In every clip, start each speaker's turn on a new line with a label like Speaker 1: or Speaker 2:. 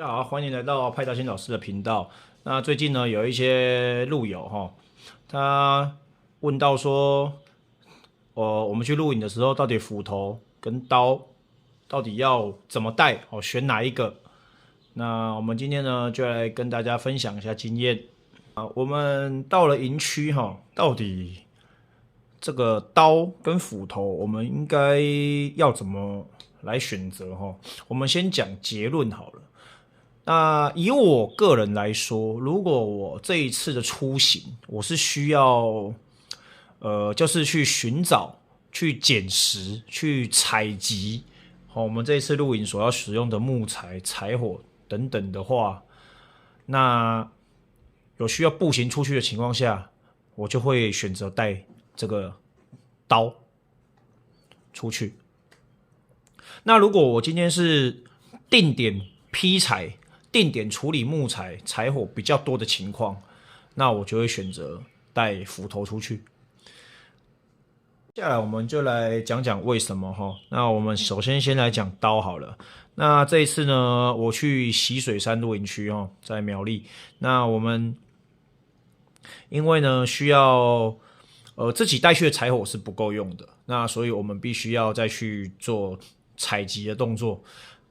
Speaker 1: 大家好，欢迎来到派大星老师的频道。那最近呢，有一些路友他问到说，我们去露营的时候，到底斧头跟刀到底要怎么带？选哪一个？那我们今天呢，就来跟大家分享一下经验啊。我们到了营区到底这个刀跟斧头，我们应该要怎么来选择？我们先讲结论好了。那以我个人来说，如果我这一次的出行，我是需要，就是去寻找、去捡拾、去采集，我们这一次露营所要使用的木材、柴火等等的话，那有需要步行出去的情况下，我就会选择带这个刀出去。那如果我今天是定点劈柴，定点处理木材、柴火比较多的情况，那我就会选择带斧头出去。接下来我们就来讲讲为什么哈。那我们首先来讲刀好了。那这一次呢，我去溪水山露营区在苗栗。那我们因为呢需要自己带去的柴火是不够用的，那所以我们必须要再去做采集的动作。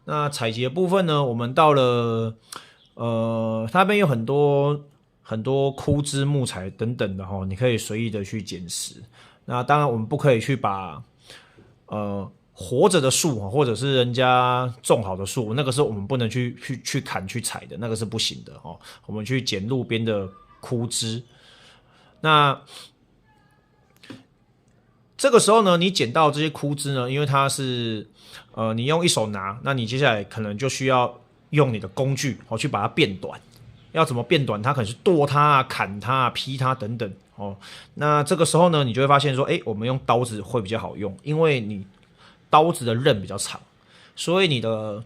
Speaker 1: 那采集的部分呢，我们到了它那边有很多枯枝木材等等的你可以随意的去捡拾。那当然我们不可以去把活着的树或者是人家种好的树，那个是我们不能去砍去采的，那个是不行的我们去捡路边的枯枝。那这个时候呢，你捡到这些枯枝呢，因为它是你用一手拿，那你接下来可能就需要用你的工具去把它变短。要怎么变短？它可能是剁它、砍它、劈它等等那这个时候呢，你就会发现说，我们用刀子会比较好用，因为你刀子的刃比较长，所以你的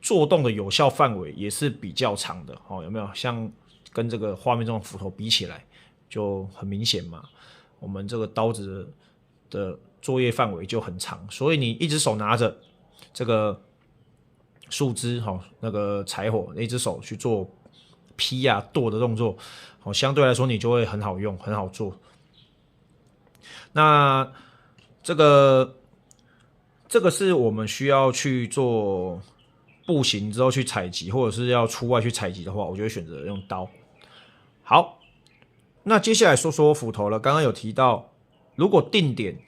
Speaker 1: 作动的有效范围也是比较长的有没有？像跟这个画面中的斧头比起来，就很明显嘛。我们这个刀子的作业范围就很长，所以你一只手拿着这个树枝那个柴火，一只手去做劈剁的动作相对来说你就会很好用，很好做。那这个是我们需要去做步行之后去采集，或者是要出外去采集的话，我就会选择用刀。好，那接下来说说斧头了。刚刚有提到，如果定点，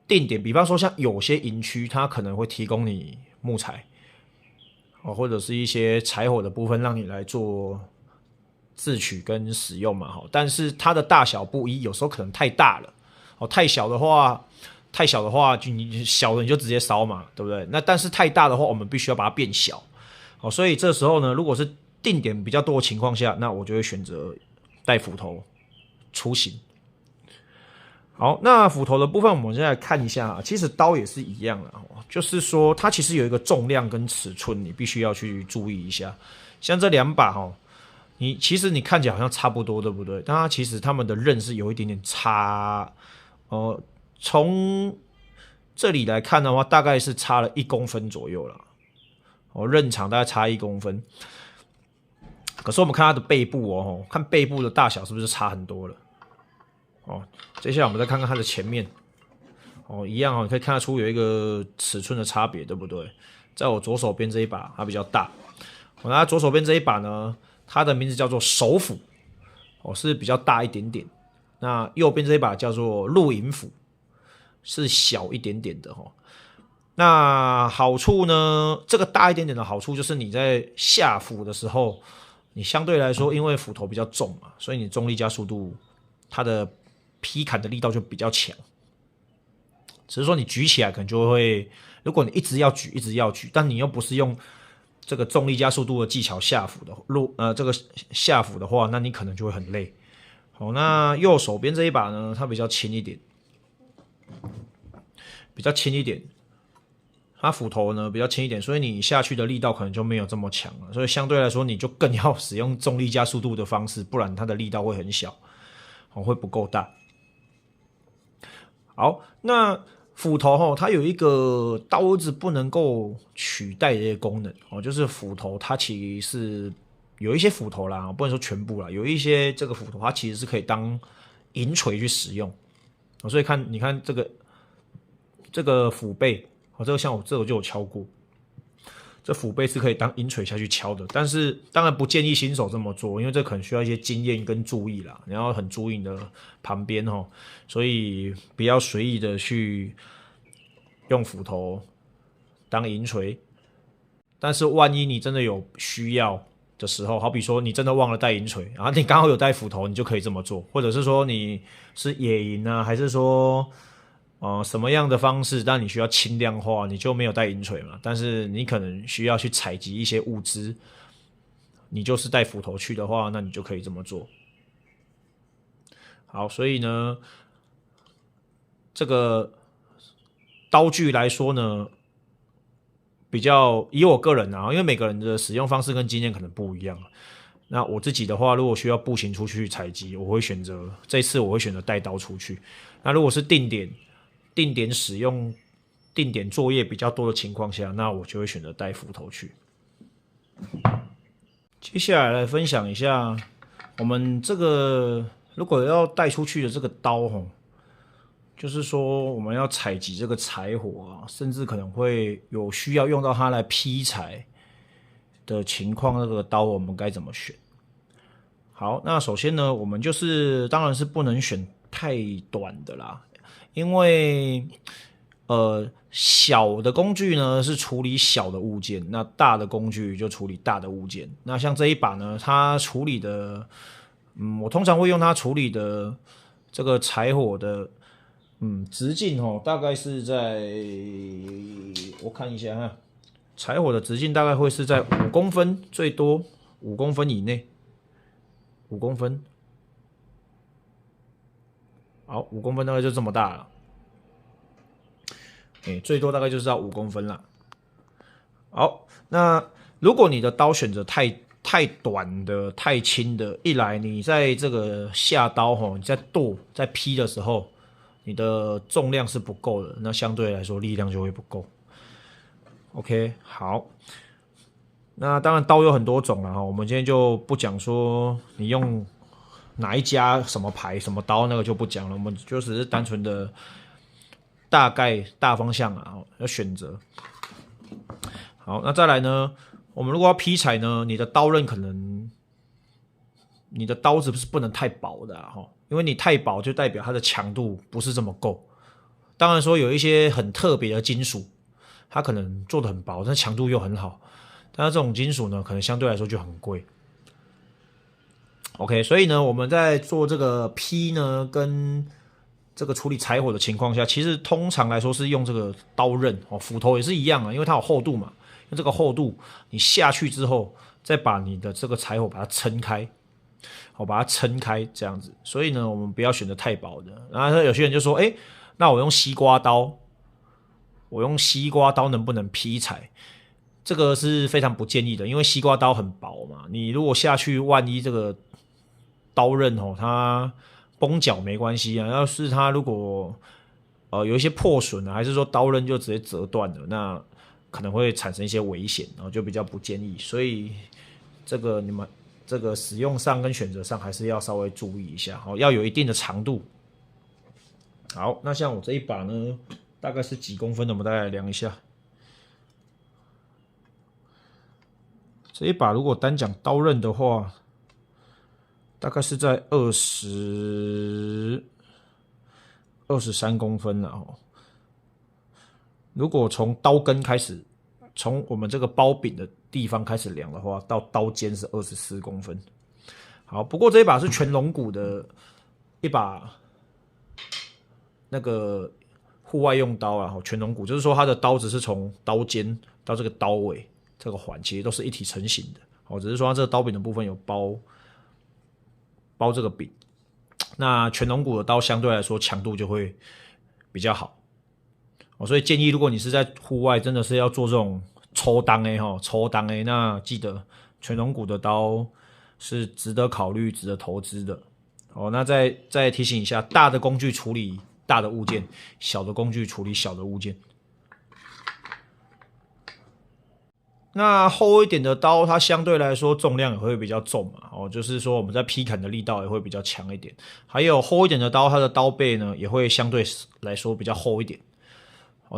Speaker 1: 比方说像有些营区，它可能会提供你木材或者是一些柴火的部分，让你来做自取跟使用嘛但是它的大小不一，有时候可能太大了太小的话，就你小的你就直接烧嘛，对不对？那但是太大的话，我们必须要把它变小所以这时候呢，如果是定点比较多的情况下，那我就会选择带斧头出行。好，那斧头的部分我们现在来看一下其实刀也是一样的就是说它其实有一个重量跟尺寸，你必须要去注意一下。像这两把其实你看起来好像差不多，对不对？但它其实它们的刃是有一点点差从这里来看的话，大概是差了1公分左右了刃长大概差1公分。可是我们看它的背部看背部的大小是不是差很多了接下来我们再看看它的前面一样你可以看得出有一个尺寸的差别，对不对？在我左手边这一把它比较大，我拿左手边这一把呢，它的名字叫做手斧是比较大一点点。那右边这一把叫做露营斧，是小一点点的那好处呢，这个大一点点的好处就是你在下斧的时候，你相对来说因为斧头比较重嘛，所以你重力加速度，它的劈砍的力道就比较强。只是说你举起来可能就会，如果你一直要举，但你又不是用这个重力加速度的技巧下斧的这个下斧的话，那你可能就会很累。好，那右手边这一把呢，它比较轻一点，它斧头呢比较轻一点，所以你下去的力道可能就没有这么强了，所以相对来说你就更要使用重力加速度的方式，不然它的力道会很小会不够大。好，那斧头哈，它有一个刀子不能够取代的一个功能哦，就是斧头它其实是有一些斧头啦，不能说全部啦，有一些这个斧头它其实是可以当银锤去使用。所以你看这个斧背，这个像我这个就有敲过，这斧背是可以当银锤下去敲的，但是当然不建议新手这么做，因为这可能需要一些经验跟注意啦，你要很注意你的旁边哦，所以不要随意的去用斧头当银锤。但是万一你真的有需要的时候，好比说你真的忘了带银锤，然后你刚好有带斧头，你就可以这么做，或者是说你是野营啊，还是说什么样的方式，但你需要轻量化，你就没有带银锤嘛，但是你可能需要去采集一些物资，你就是带斧头去的话，那你就可以这么做。好，所以呢，这个刀具来说呢，比较以我个人啊，因为每个人的使用方式跟经验可能不一样。那我自己的话，如果需要步行出去采集，我会选择这次我会选择带刀出去。那如果是定点使用、定点作业比较多的情况下，那我就会选择带斧头去。接下来分享一下我们这个如果要带出去的这个刀吼。就是说，我们要采集这个柴火啊，甚至可能会有需要用到它来劈柴的情况，这个刀我们该怎么选？好，那首先呢，我们当然是不能选太短的啦，因为小的工具呢是处理小的物件，那大的工具就处理大的物件。那像这一把呢，它处理的，我通常会用它处理的这个柴火的。直径大概是在我看一下哈，柴火的直径大概会是在5公分，最多5公分以内，5公分。好，5公分大概就这么大了，最多大概就是到5公分了。好，那如果你的刀选择太短的、太轻的，一来你在这个下刀你在剁、在劈的时候。你的重量是不够的，那相对来说力量就会不够。OK， 好，那当然刀有很多种了哈，我们今天就不讲说你用哪一家什么牌什么刀，那个就不讲了，我们就只是单纯的大概大方向啊，要选择。好，那再来呢，我们如果要劈柴呢，你的刀刃可能你的刀子是不能太薄的哈。因为你太薄，就代表它的强度不是这么够。当然说有一些很特别的金属，它可能做的很薄，但强度又很好。但是这种金属呢，可能相对来说就很贵。OK， 所以呢，我们在做这个劈呢，跟这个处理柴火的情况下，其实通常来说是用这个刀刃斧头也是一样啊，因为它有厚度嘛。用这个厚度，你下去之后，再把你的这个柴火把它撑开。把它撑开这样子，所以呢，我们不要选择太薄的。然后有些人就说：“那我用西瓜刀，能不能劈柴？”这个是非常不建议的，因为西瓜刀很薄嘛，你如果下去，万一这个刀刃它崩角没关系啊，要是它如果有一些破损啊，还是说刀刃就直接折断了，那可能会产生一些危险，然后就比较不建议。所以这个你们。这个使用上跟选择上还是要稍微注意一下，要有一定的长度。好，那像我这一把呢，大概是几公分的，我们大概来量一下。这一把如果单讲刀刃的话，大概是在23公分了如果从刀根开始，从我们这个包柄的地方开始量的话，到刀尖是24公分。好，不过这一把是全龙骨的一把那个户外用刀啊，全龙骨就是说它的刀子是从刀尖到这个刀尾这个环，其实都是一体成型的。只是说它这个刀柄的部分有包这个柄。那全龙骨的刀相对来说强度就会比较好。所以建议，如果你是在户外，真的是要做这种抽裆那记得全龙骨的刀是值得考虑、值得投资的。那再提醒一下，大的工具处理大的物件，小的工具处理小的物件。那厚一点的刀，它相对来说重量也会比较重嘛，就是说我们在劈砍的力道也会比较强一点。还有厚一点的刀，它的刀背呢也会相对来说比较厚一点。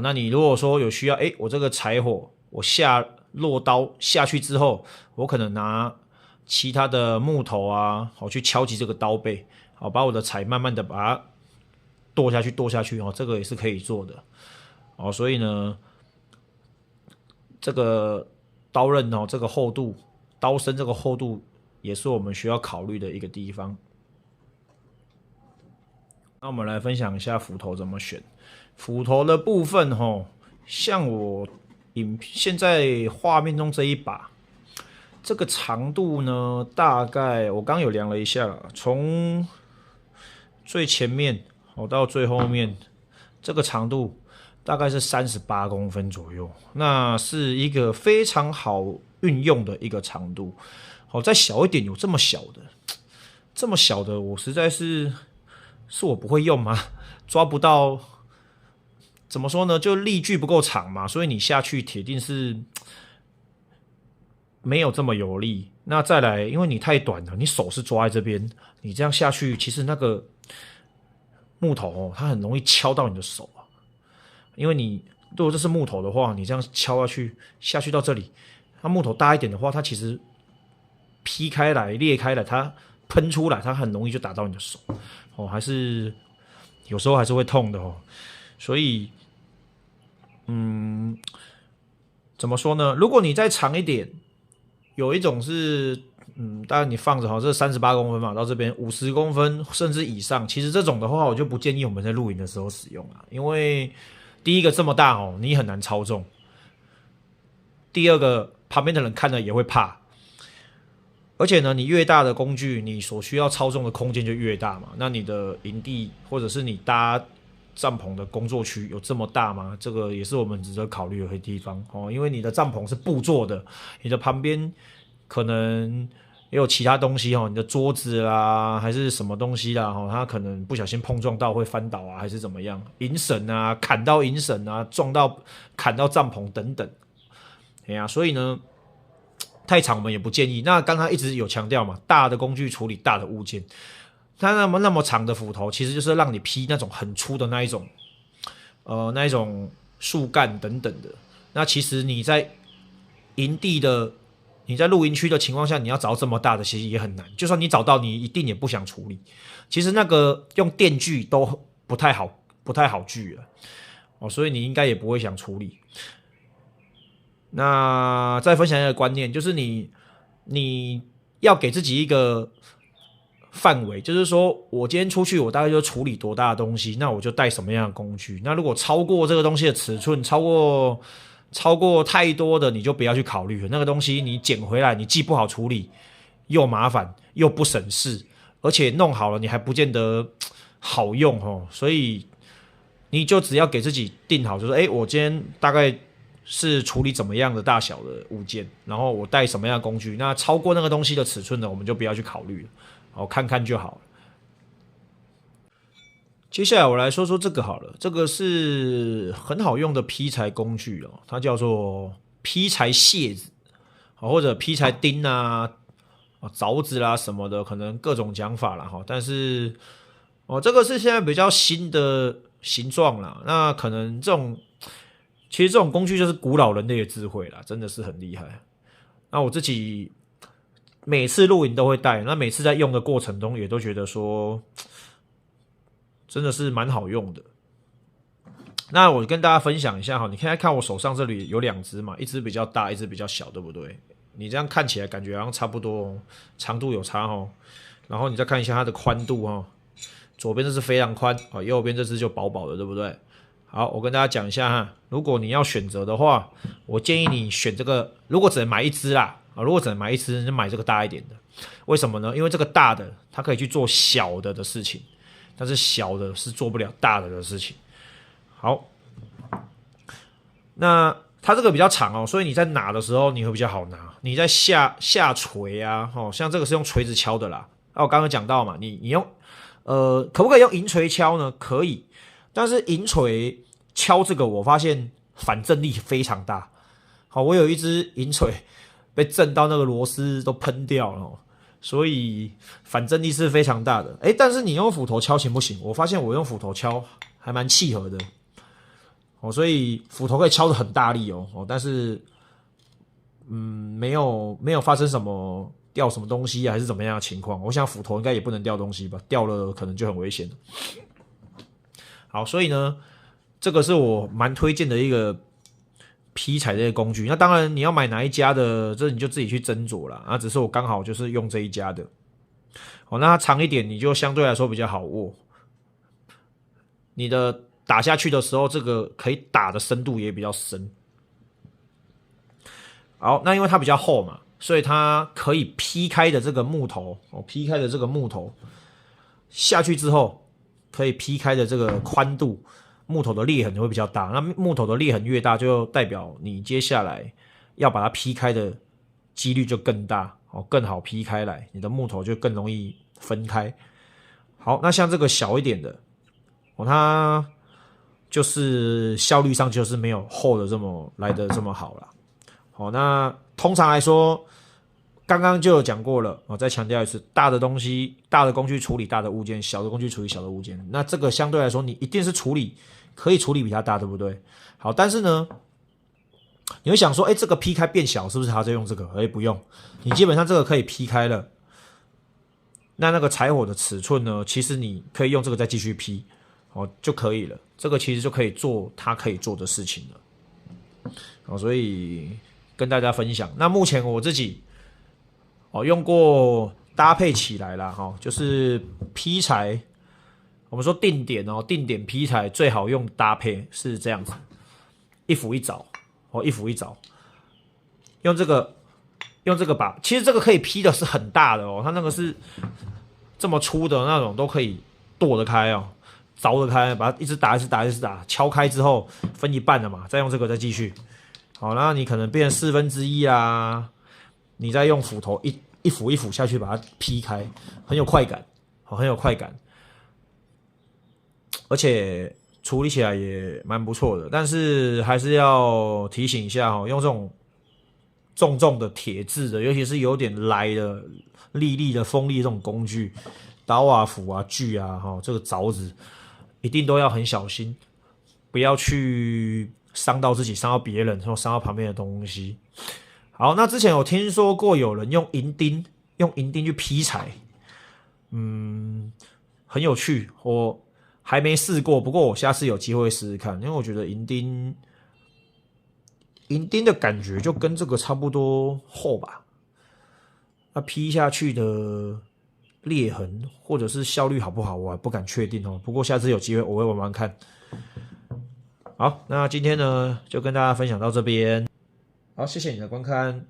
Speaker 1: 那你如果说有需要，我这个柴火我落刀下去之后，我可能拿其他的木头啊，去敲击这个刀背，把我的柴慢慢的把它剁下去，这个也是可以做的。所以呢，这个刀刃这个厚度，刀身这个厚度也是我们需要考虑的一个地方。那我们来分享一下斧头怎么选。斧头的部分像我现在画面中这一把，这个长度呢，大概我刚有量了一下，从最前面到最后面，这个长度大概是38公分左右，那是一个非常好运用的一个长度。再小一点，有这么小的，我实在是我不会用吗？抓不到，怎么说呢？就力距不够长嘛，所以你下去铁定是没有这么有力。那再来，因为你太短了，你手是抓在这边，你这样下去，其实那个木头它很容易敲到你的手啊。因为你如果这是木头的话，你这样敲下去到这里，它木头大一点的话，它其实劈开来、裂开来，它喷出来，它很容易就打到你的手还是有时候还是会痛的所以，怎么说呢？如果你再长一点，有一种是，当然你放着这38公分嘛，到这边50公分甚至以上，其实这种的话，我就不建议我们在露营的时候使用了，因为第一个这么大你很难操纵；第二个旁边的人看了也会怕。而且呢，你越大的工具，你所需要操纵的空间就越大嘛。那你的营地或者是你搭帐篷的工作区有这么大吗？这个也是我们值得考虑的地方因为你的帐篷是布做的，你的旁边可能也有其他东西你的桌子啦，还是什么东西啦它可能不小心碰撞到会翻倒啊，还是怎么样？引绳啊，砍到引绳啊，砍到帐篷等等。所以呢，太长我们也不建议。那刚才一直有强调嘛，大的工具处理大的物件。它那么长的斧头，其实就是让你劈那种很粗的那一种树干等等的。那其实你在你在露营区的情况下，你要找到这么大的，其实也很难。就算你找到，你一定也不想处理。其实那个用电锯都不太好锯了所以你应该也不会想处理。那再分享一个观念，就是你要给自己一个范围，就是说我今天出去，我大概就处理多大的东西，那我就带什么样的工具。那如果超过这个东西的尺寸，超过太多的，你就不要去考虑了。那个东西你捡回来，你既不好处理，又麻烦，又不省事，而且弄好了你还不见得好用所以你就只要给自己定好，就是我今天大概是处理怎么样的大小的物件，然后我带什么样的工具。那超过那个东西的尺寸呢，我们就不要去考虑了看看就好了。接下来我来说说这个好了，这个是很好用的劈柴工具它叫做劈柴械子或者劈柴钉啊、凿子啦什么的，可能各种讲法啦但是这个是现在比较新的形状啦。那可能其实这种工具就是古老人类的智慧啦，真的是很厉害。那我自己每次露营都会带，那每次在用的过程中也都觉得说真的是蛮好用的。那我跟大家分享一下你看我手上这里有2只嘛，一只比较大，一只比较小，对不对？你这样看起来感觉好像差不多长度有差然后你再看一下它的宽度左边这是非常宽右边这只就薄薄的，对不对？好，我跟大家讲一下如果你要选择的话，我建议你选这个，如果只能买一只啦如果只能买一只，就买这个大一点的。为什么呢？因为这个大的它可以去做小的事情，但是小的是做不了大的事情。好，那它这个比较长所以你在拿的时候你会比较好拿。你在下锤啊像这个是用锤子敲的啦我刚刚讲到嘛，你用可不可以用银锤敲呢？可以。但是银锤敲这个，我发现反震力非常大。好，我有一只银锤被震到那个螺丝都喷掉了，所以反震力是非常大的。但是你用斧头敲行不行？我发现我用斧头敲还蛮契合的。所以斧头可以敲得很大力但是没有发生什么掉什么东西还是怎么样的情况。我想斧头应该也不能掉东西吧，掉了可能就很危险了。好，所以呢，这个是我蛮推荐的一个劈柴的工具。那当然你要买哪一家的，这你就自己去斟酌啦。只是我刚好就是用这一家的。那它长一点，你就相对来说比较好握。你的打下去的时候，这个可以打的深度也比较深。好，那因为它比较厚嘛，所以它可以劈开的这个木头，劈开的这个木头下去之后，可以劈开的这个宽度，木头的裂痕会比较大。那木头的裂痕越大，就代表你接下来要把它劈开的几率就更大，更好劈开来，你的木头就更容易分开。好，那像这个小一点的，它就是效率上就是没有厚的这么来的这么好啦。那通常来说，刚刚就有讲过了，我再强调一次，大的东西、大的工具处理大的物件，小的工具处理小的物件。那这个相对来说，你一定是可以处理比它大，对不对？好，但是呢，你会想说，这个劈开变小，是不是还要再用这个？不用，你基本上这个可以劈开了。那个柴火的尺寸呢，其实你可以用这个再继续劈，就可以了。这个其实就可以做它可以做的事情了。所以跟大家分享。那目前我自己用过搭配起来啦，就是劈柴，我们说定点劈柴最好用搭配是这样子，一斧一凿，一斧一凿，用这个把，其实这个可以劈的是很大的它那个是这么粗的那种都可以剁得开凿得开，把它一直打，敲开之后分一半了嘛，再用这个再继续。好，那你可能变1/4啊，你再用斧头一斧一斧下去把它劈开，很有快感，很有快感，而且处理起来也蛮不错的。但是还是要提醒一下用这种重的铁质的，尤其是有点来的利的锋利这种工具，刀啊、斧啊、锯啊，这个凿子一定都要很小心，不要去伤到自己、伤到别人，或伤到旁边的东西。好，那之前有听说过有人用银钉去劈柴，很有趣，我还没试过，不过我下次有机会试试看，因为我觉得银钉的感觉就跟这个差不多厚吧，那劈下去的裂痕或者是效率好不好，我还不敢确定不过下次有机会我会玩玩看。好，那今天呢就跟大家分享到这边。好，谢谢你的观看。